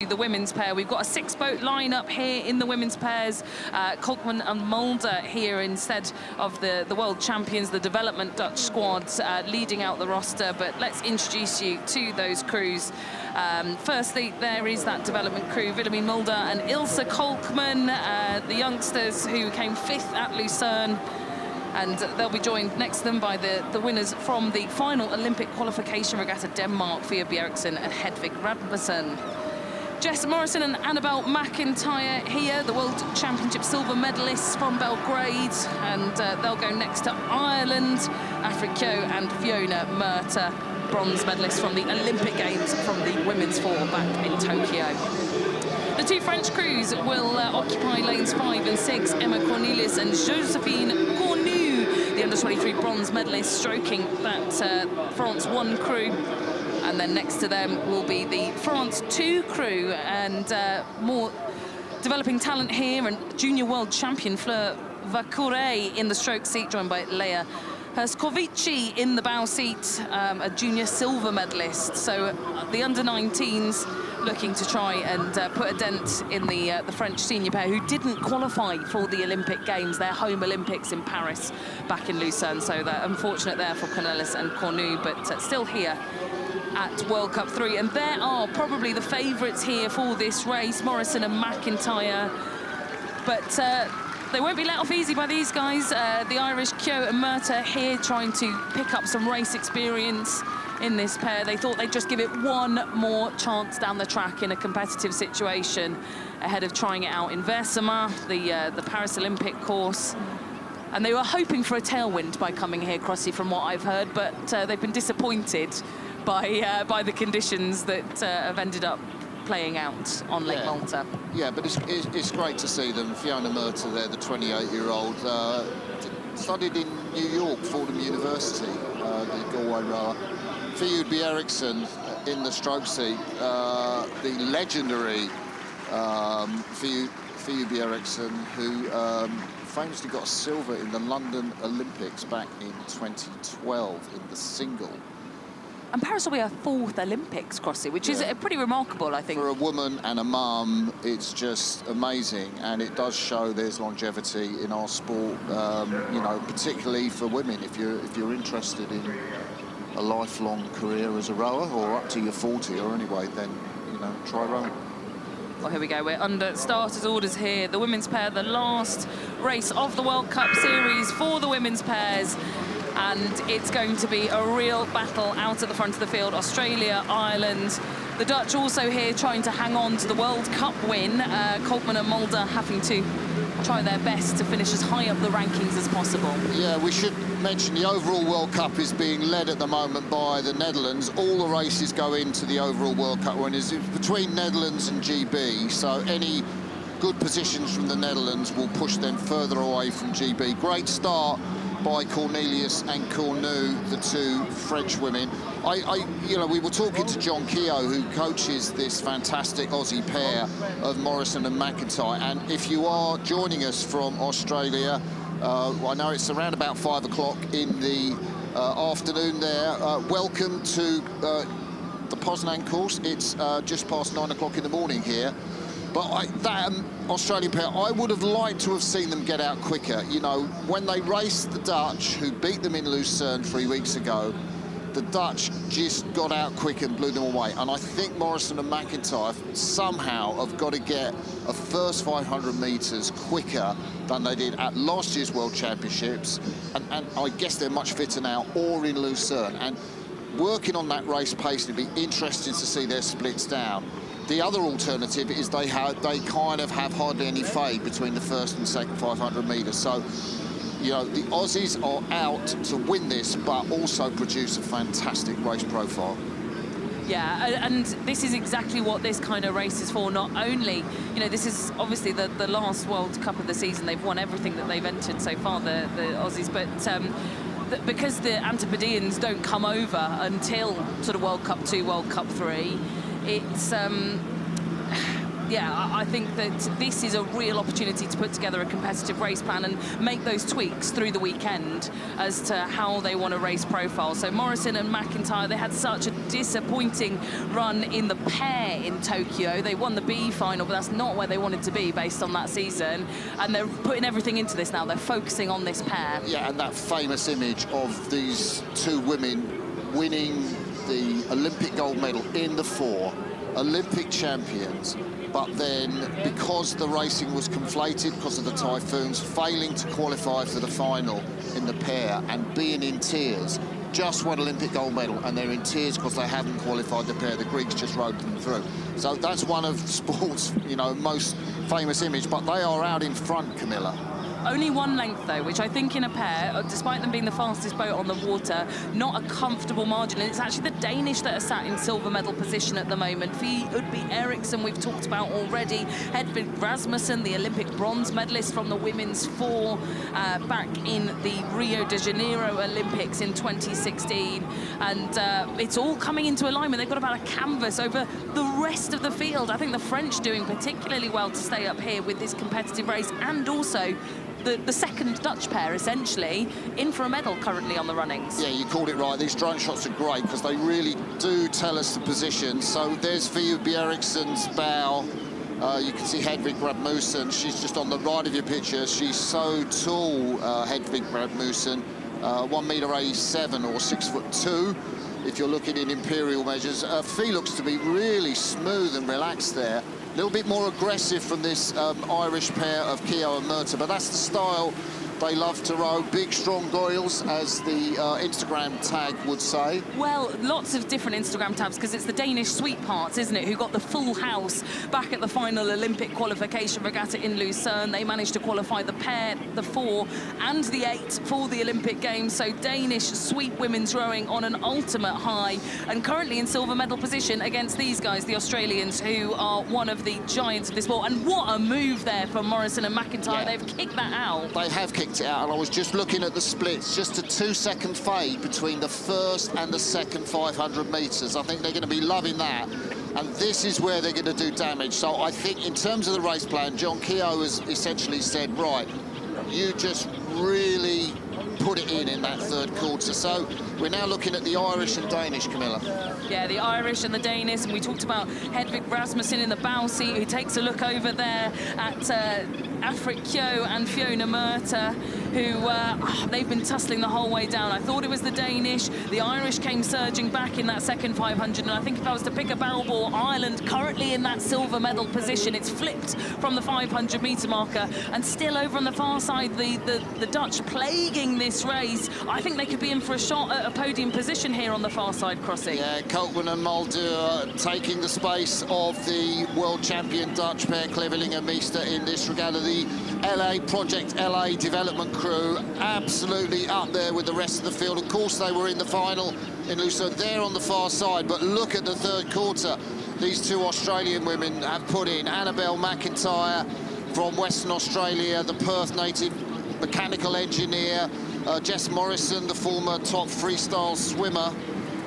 The women's pair. We've got a 6-boat lineup here in the women's pairs. Kolkman and Mulder here instead of the world champions, the development Dutch squad leading out the roster. But let's introduce you to those crews. Firstly, there is that development crew, Willemien Mulder and Ilse Kolkman, the youngsters who came 5th at Lucerne. And they'll be joined next to them by the winners from the final Olympic qualification regatta, Denmark, Fia Bjergsen and Hedvig Rasmussen. Jess Morrison and Annabelle McIntyre here, the World Championship silver medalists from Belgrade, and they'll go next to Ireland, Afrik Kyo and Fiona Murta, bronze medalists from the Olympic Games from the women's four back in Tokyo. The two French crews will occupy lanes 5 and 6, Emma Cornelius and Josephine Cornu, the under-23 bronze medalists, stroking that France 1 crew. And then next to them will be the France 2 crew, and more developing talent here, and junior world champion Fleur Vacoure in the stroke seat, joined by Leia Herskovici in the bow seat, a junior silver medalist. So the under-19s looking to try and put a dent in the French senior pair, who didn't qualify for the Olympic Games, their home Olympics in Paris back in Lucerne. So they're unfortunate there for Cornelis and Cornu, but still here at World Cup 3. And there are probably the favourites here for this race, Morrison and McIntyre. But they won't be let off easy by these guys. The Irish Kyo and Murta here trying to pick up some race experience in this pair. They thought they'd just give it one more chance down the track in a competitive situation ahead of trying it out in Versama, the Paris Olympic course. And they were hoping for a tailwind by coming here, Crossy, from what I've heard, but they've been disappointed by the conditions that have ended up playing out on Lake Malta. Yeah, but it's great to see them. Fiona Murta there, the 28-year-old, studied in New York, Fordham University, the Galway rower. Fia Bjergsen in the stroke seat, the legendary Fia Bjergsen, who famously got a silver in the London Olympics back in 2012 in the single. And Paris will be her 4th Olympics, Crossy, which is pretty remarkable, I think. For a woman and a mum, it's just amazing, and it does show there's longevity in our sport. You know, particularly for women, if you're interested in a lifelong career as a rower, or up to your 40, or anyway, then try rowing. Well, here we go. We're under starters orders here. The women's pair, the last race of the World Cup series for the women's pairs. And it's going to be a real battle out at the front of the field. Australia, Ireland, the Dutch also here trying to hang on to the World Cup win. Kolkman and Mulder having to try their best to finish as high up the rankings as possible. Yeah, we should mention the overall World Cup is being led at the moment by the Netherlands. All the races go into the overall World Cup winners. It's between Netherlands and GB, so any good positions from the Netherlands will push them further away from GB. Great start by Cornelius and Cornu, the two French women. We were talking to John Keogh, who coaches this fantastic Aussie pair of Morrison and McIntyre. And if you are joining us from Australia, I know it's around about 5 o'clock in the afternoon there. Welcome to the Poznan course. It's just past 9 o'clock in the morning here. But that Australian pair, I would have liked to have seen them get out quicker. You know, when they raced the Dutch, who beat them in Lucerne 3 weeks ago, the Dutch just got out quick and blew them away. And I think Morrison and McIntyre somehow have got to get a first 500 metres quicker than they did at last year's World Championships. And I guess they're much fitter now, or in Lucerne. And working on that race pace, it'd be interesting to see their splits down. The other alternative is they kind of have hardly any fade between the first and second 500 metres. So, the Aussies are out to win this, but also produce a fantastic race profile. Yeah, and this is exactly what this kind of race is for. Not only, this is obviously the last World Cup of the season. They've won everything that they've entered so far, the Aussies, but because the Antipodeans don't come over until sort of World Cup 2, World Cup 3, it's Yeah, I think that this is a real opportunity to put together a competitive race plan and make those tweaks through the weekend as to how they want to race profile. So Morrison and McIntyre, they had such a disappointing run in the pair in Tokyo. They won the B final, but that's not where they wanted to be based on that season. And they're putting everything into this now. They're focusing on this pair. Yeah, and that famous image of these two women winning the Olympic gold medal in the four, Olympic champions. But then, because the racing was conflated because of the typhoons, failing to qualify for the final in the pair and being in tears, just won Olympic gold medal, and they're in tears because they haven't qualified the pair. The Greeks just rode them through. So that's one of sport's, you know, most famous image, but they are out in front, Camilla. Only one length, though, which I think in a pair, despite them being the fastest boat on the water, not a comfortable margin. And it's actually the Danish that are sat in silver medal position at the moment. Fie Udby Eriksson, we've talked about already. Hedvig Rasmussen, the Olympic bronze medalist from the women's four back in the Rio de Janeiro Olympics in 2016. And it's all coming into alignment. They've got about a canvas over the rest of the field. I think the French doing particularly well to stay up here with this competitive race, and also the second Dutch pair, essentially, in for a medal currently on the runnings. Yeah, you called it right. These drone shots are great because they really do tell us the position. So there's Fie Udby Eriksson's bow. You can see Hedvig Rasmussen. She's just on the right of your picture. She's so tall, Hedvig Rasmussen. 1.87 or 6'2", if you're looking in imperial measures. Fie looks to be really smooth and relaxed there. A little bit more aggressive from this Irish pair of Keogh and Murtagh, but that's the style they love to row. Big, strong goyles, as the Instagram tag would say. Well, lots of different Instagram tabs, because it's the Danish sweethearts, isn't it, who got the full house back at the final Olympic qualification regatta in Lucerne. They managed to qualify the pair, the 4 and the 8 for the Olympic Games. So Danish sweet women's rowing on an ultimate high, and currently in silver medal position against these guys, the Australians, who are one of the giants of this sport. And what a move there for Morrison and McIntyre. Yeah. They've kicked that out. They have kicked it out, and I was just looking at the splits, just a 2-second fade between the first and the second 500 metres. I think they're going to be loving that, and this is where they're going to do damage. So I think in terms of the race plan, John Keogh has essentially said, right, you just really put it in that third quarter. So we're now looking at the Irish and Danish, Camilla. Yeah, the Irish and the Danish, and we talked about Hedvig Rasmussen in the bow seat, who takes a look over there at Afrit Keogh and Fiona Murtagh, who they've been tussling the whole way down. I thought it was the Danish. The Irish came surging back in that second 500, and I think if I was to pick a bow ball, Ireland currently in that silver medal position. It's flipped from the 500-metre marker, and still over on the far side, the Dutch plaguing this race. I think they could be in for a shot at a podium position here on the far side crossing. Yeah, Coltman and Mulder taking the space of the world champion Dutch pair, Cleveling and Meester, in this regatta. The LA Project LA development crew absolutely up there with the rest of the field. Of course, they were in the final in Lucerne. They're on the far side, but look at the third quarter. These two Australian women have put in. Annabelle McIntyre from Western Australia, the Perth native mechanical engineer. Jess Morrison, the former top freestyle swimmer,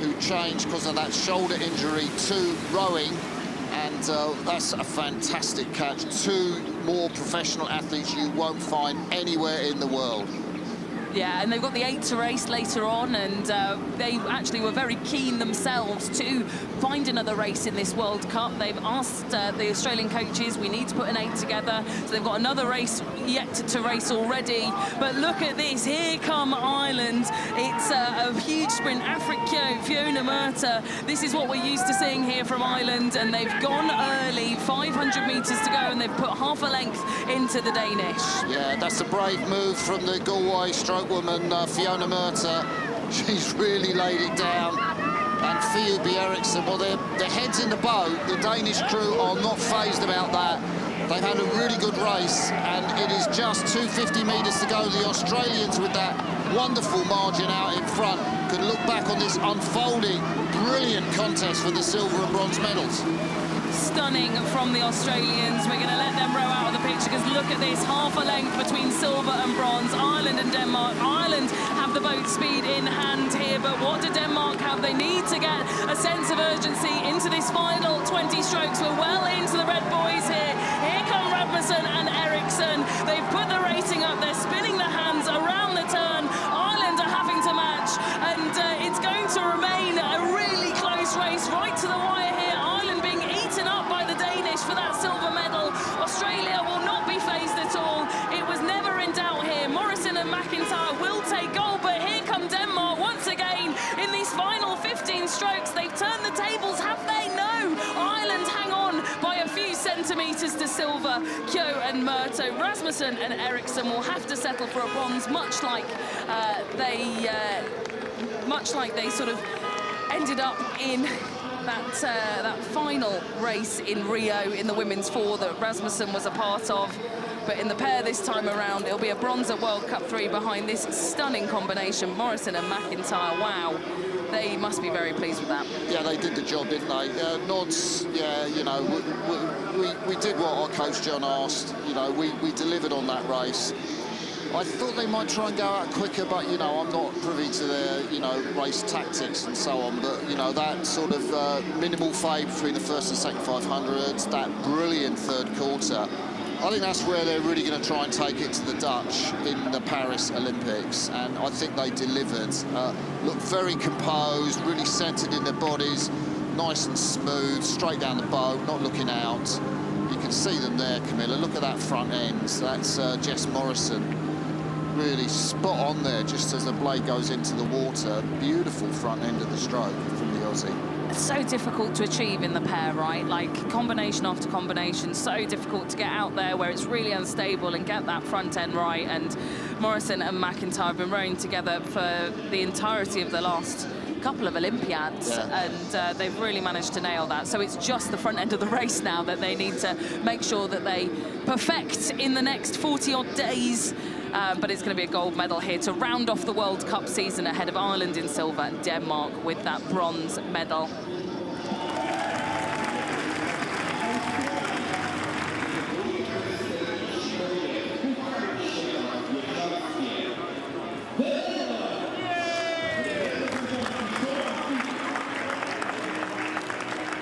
who changed because of that shoulder injury to rowing. And that's a fantastic catch. Two more professional athletes you won't find anywhere in the world. Yeah, and they've got the 8 to race later on, and they actually were very keen themselves to find another race in this World Cup. They've asked the Australian coaches, we need to put an 8 together, so they've got another race yet to race already. But look at this, here come Ireland. It's a huge sprint. Afrit Keogh, Fiona Murtagh. This is what we're used to seeing here from Ireland, and they've gone early, 500 metres to go, and they've put half a length into the Danish. Yeah, that's a brave move from the Galway stroke woman, Fiona Murtagh. She's really laid it down. And Fie Udby Eriksson, well, their heads in the boat. The Danish crew are not phased about that. They've had a really good race, and it is just 250 metres to go. The Australians, with that wonderful margin out in front, can look back on this unfolding, brilliant contest for the silver and bronze medals. Stunning from the Australians. We're going to let them row out of the picture, because look at this, half a length between silver and bronze. Ireland and Denmark. Ireland have the boat speed in hand here, but what do Denmark have? They need to get a sense of urgency into this final 20 strokes. We're well into the red boys here. centimetres to silver. Kyo and Murto, Rasmussen and Eriksson will have to settle for a bronze, much like they sort of ended up in that final race in Rio in the women's 4 that Rasmussen was a part of. But in the pair this time around, it'll be a bronze at World Cup 3 behind this stunning combination, Morrison and McIntyre. Wow, they must be very pleased with that. Yeah, they did the job, didn't they? Nods, yeah, you know, we did what our coach John asked. You know, we delivered on that race. I thought they might try and go out quicker, but, you know, I'm not privy to their, you know, race tactics and so on. But, you know, that sort of minimal fade between the first and second 500s, that brilliant third quarter, I think that's where they're really going to try and take it to the Dutch in the Paris Olympics, and I think they delivered. Looked very composed, really centred in their bodies, nice and smooth, straight down the bow, not looking out. You can see them there, Camilla. Look at that front end. That's Jess Morrison. Really spot on there, just as the blade goes into the water. Beautiful front end of the stroke from the Aussie. It's so difficult to achieve in the pair, right? Like combination after combination, so difficult to get out there where it's really unstable and get that front end right. And Morrison and McIntyre have been rowing together for the entirety of the last couple of Olympiads, and they've really managed to nail that. So it's just the front end of the race now that they need to make sure that they perfect in the next 40-odd days. But it's going to be a gold medal here to round off the World Cup season ahead of Ireland in silver and Denmark with that bronze medal.